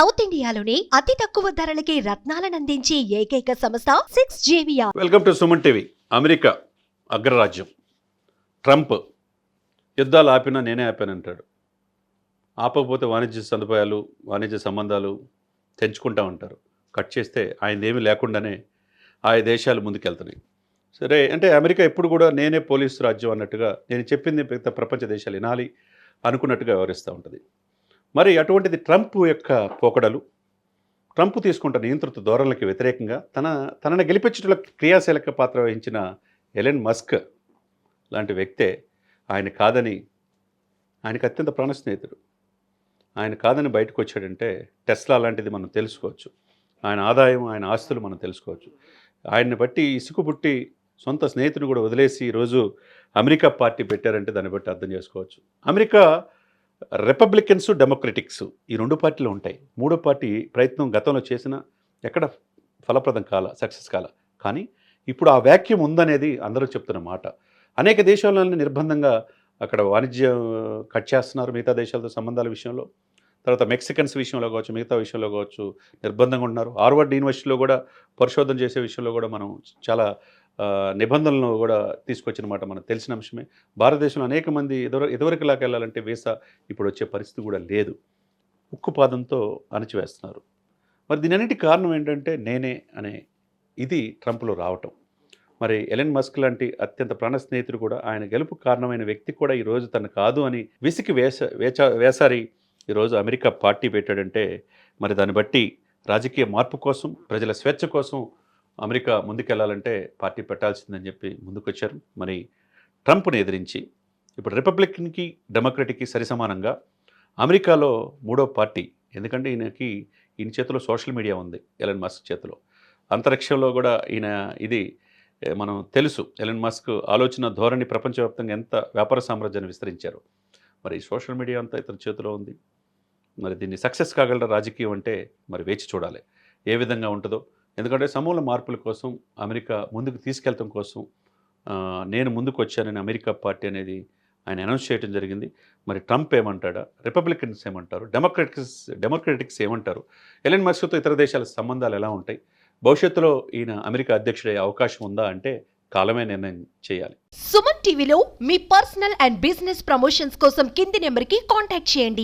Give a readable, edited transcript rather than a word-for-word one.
South ఇండియాలోని అతి తక్కువ ధరలకి రత్నాలనందించే ఏకైక సంస్థ 6JVR. Welcome to Suman TV. America అగ్రరాజ్యం ట్రంప్ యుద్ధాలు ఆపినా నేనే ఆపానంటాడు. ఆపకపోతే వాణిజ్య సదుపాయాలు వాణిజ్య సంబంధాలు తెంచుకుంటా ఉంటారు. కట్ చేస్తే ఆయనదేమీ లేకుండానే ఆయా దేశాలు ముందుకెళ్తున్నాయి. సరే అంటే అమెరికా ఎప్పుడు కూడా నేనే పోలీసు రాజ్యం అన్నట్టుగా నేను చెప్పింది మిగతా ప్రపంచ దేశాలు వినాలి అనుకున్నట్టుగా వ్యవహరిస్తూ ఉంటుంది. మరి అటువంటిది ట్రంప్ యొక్క పోకడలు, ట్రంప్ తీసుకుంటున్న నియంత్రిత ధోరణులకి వ్యతిరేకంగా తనను గెలిపించడంలో క్రియాశీలక పాత్ర వహించిన ఎలన్ మస్క్ లాంటి వ్యక్తే ఆయనకు అత్యంత ప్రాణ స్నేహితుడు. ఆయన కాదని బయటకు వచ్చాడంటే టెస్లా లాంటిది మనం తెలుసుకోవచ్చు. ఆయన ఆదాయం, ఆయన ఆస్తులు మనం తెలుసుకోవచ్చు. ఆయన్ని బట్టి ఇసుకు పుట్టి సొంత స్నేహితుని కూడా వదిలేసి ఈరోజు అమెరికా పార్టీ పెట్టారంటే దాన్ని బట్టి అర్థం చేసుకోవచ్చు. అమెరికా రిపబ్లికన్స్, డెమోక్రటిక్స్ ఈ రెండు పార్టీలు ఉంటాయి. మూడో పార్టీ ప్రయత్నం గతంలో చేసిన ఎక్కడ ఫలప్రదం సక్సెస్ కాల. కానీ ఇప్పుడు ఆ వ్యాక్యూమ్ ఉందనేది అందరూ చెప్తున్న మాట. అనేక దేశాలని నిర్బంధంగా అక్కడ వాణిజ్యం కట్ చేస్తున్నారు మిగతా దేశాలతో సంబంధాల విషయంలో. తర్వాత మెక్సికన్స్ విషయంలో కావచ్చు, మిగతా విషయంలో కావచ్చు నిర్బంధంగా ఉన్నారు. హార్వర్డ్ యూనివర్సిటీలో కూడా పరిశోధన చేసే విషయంలో కూడా మనం చాలా నిబంధనలను కూడా తీసుకొచ్చిన మాట మనకు తెలిసిన అంశమే. భారతదేశంలో అనేక మంది ఎదువరకులాగా వెళ్ళాలంటే వీసా ఇప్పుడు వచ్చే పరిస్థితి కూడా లేదు. ఉక్కుపాదంతో అణచివేస్తున్నారు. మరి దీని అన్నిటికీ కారణం ఏంటంటే నేనే అనే ఇది ట్రంప్లో రావటం. మరి ఎలన్ మస్క్ లాంటి అత్యంత ప్రాణ స్నేహితుడు కూడా ఆయన గెలుపు కారణమైన వ్యక్తి కూడా ఈరోజు తను కాదు అని విసికి వేసారి ఈరోజు అమెరికా పార్టీ పెట్టాడంటే మరి దాన్ని బట్టి రాజకీయ మార్పు కోసం, ప్రజల స్వేచ్ఛ కోసం అమెరికా ముందుకెళ్లాలంటే పార్టీ పెట్టాల్సిందని చెప్పి ముందుకొచ్చారు. మరి ట్రంప్ని ఎదిరించి ఇప్పుడు రిపబ్లికన్కి, డెమోక్రటిక్కి సరిసమానంగా అమెరికాలో మూడో పార్టీ. ఎందుకంటే ఈయన చేతిలో సోషల్ మీడియా ఉంది, ఎలన్ మస్క్ చేతిలో. అంతరిక్షంలో కూడా ఇది మనం తెలుసు. ఎలన్ మస్క్ ఆలోచన ధోరణి ప్రపంచవ్యాప్తంగా ఎంత వ్యాపార సామ్రాజ్యాన్ని విస్తరించారు. మరి సోషల్ మీడియా అంతా ఇతని చేతిలో ఉంది. మరి దీన్ని సక్సెస్ కాగలరా రాజకీయం అంటే మరి వేచి చూడాలి ఏ విధంగా ఉంటుందో. ఎందుకంటే సమూల మార్పుల కోసం అమెరికా ముందుకు తీసుకెళ్లడం కోసం నేను ముందుకు వచ్చానని అమెరికా పార్టీ అనేది ఆయన అనౌన్స్ చేయడం జరిగింది. మరి ట్రంప్ ఏమంటాడా, రిపబ్లికన్స్ ఏమంటారు, డెమోక్రటిక్స్ ఏమంటారు, ఎలన్ మస్క్తో ఇతర దేశాల సంబంధాలు ఎలా ఉంటాయి, భవిష్యత్తులో ఈయన అమెరికా అధ్యక్షుడయ్యే అవకాశం ఉందా అంటే కాలమే నిర్ణయం చేయాలి. సుమన్ టీవీలో మీ పర్సనల్ అండ్ బిజినెస్ ప్రమోషన్స్ కోసం కింది నెంబర్కి కాంటాక్ట్ చేయండి.